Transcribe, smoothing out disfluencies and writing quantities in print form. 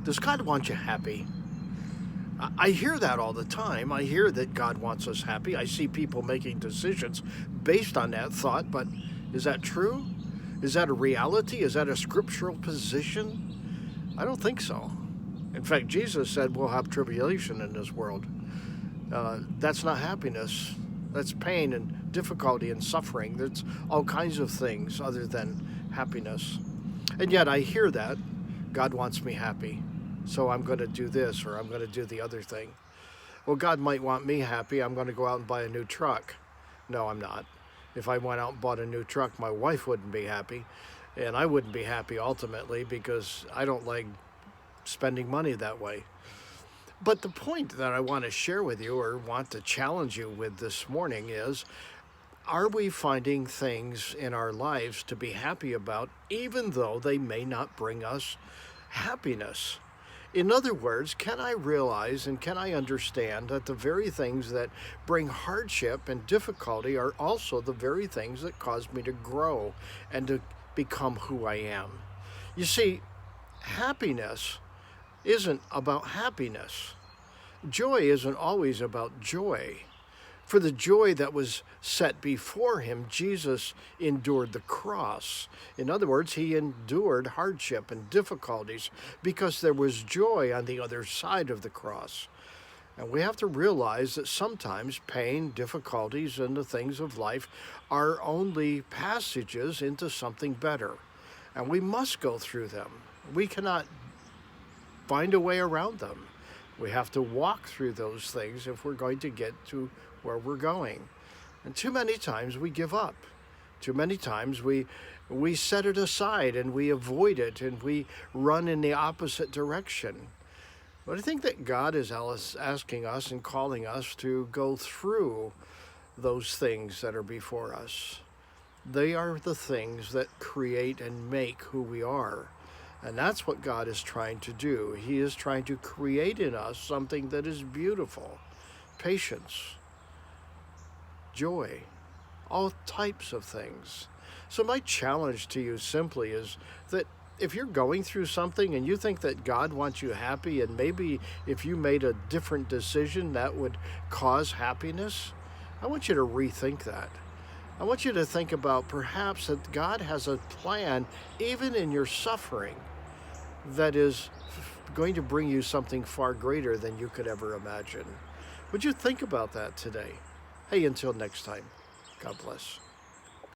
Does God want you happy? I hear that all the time. I hear that God wants us happy. I see people making decisions based on that thought, but is that true? Is that a reality? Is that a scriptural position? I don't think so. In fact, Jesus said we'll have tribulation in this world. That's not happiness. That's pain and difficulty and suffering. That's all kinds of things other than happiness. And yet I hear that God wants me happy, so I'm going to do this or I'm going to do the other thing. Well, God might want me happy. I'm going to go out and buy a new truck. No, I'm not. If I went out and bought a new truck, my wife wouldn't be happy, and I wouldn't be happy ultimately because I don't like spending money that way. But the point that I want to share with you or want to challenge you with this morning is, are we finding things in our lives to be happy about, even though they may not bring us happiness? In other words, can I realize and can I understand that the very things that bring hardship and difficulty are also the very things that cause me to grow and to become who I am? You see, happiness isn't about happiness. Joy isn't always about joy. For the joy that was set before him, Jesus endured the cross. In other words, he endured hardship and difficulties because there was joy on the other side of the cross. And we have to realize that sometimes pain, difficulties, and the things of life are only passages into something better. And we must go through them. We cannot find a way around them. We have to walk through those things if we're going to get to where we're going. And too many times we give up. Too many times we set it aside and we avoid it and we run in the opposite direction. But I think that God is asking us and calling us to go through those things that are before us. They are the things that create and make who we are. And that's what God is trying to do. He is trying to create in us something that is beautiful. Patience, joy, all types of things. So my challenge to you simply is that if you're going through something and you think that God wants you happy, and maybe if you made a different decision that would cause happiness, I want you to rethink that. I want you to think about perhaps that God has a plan, even in your suffering, that is going to bring you something far greater than you could ever imagine. Would you think about that today? Hey, until next time, God bless.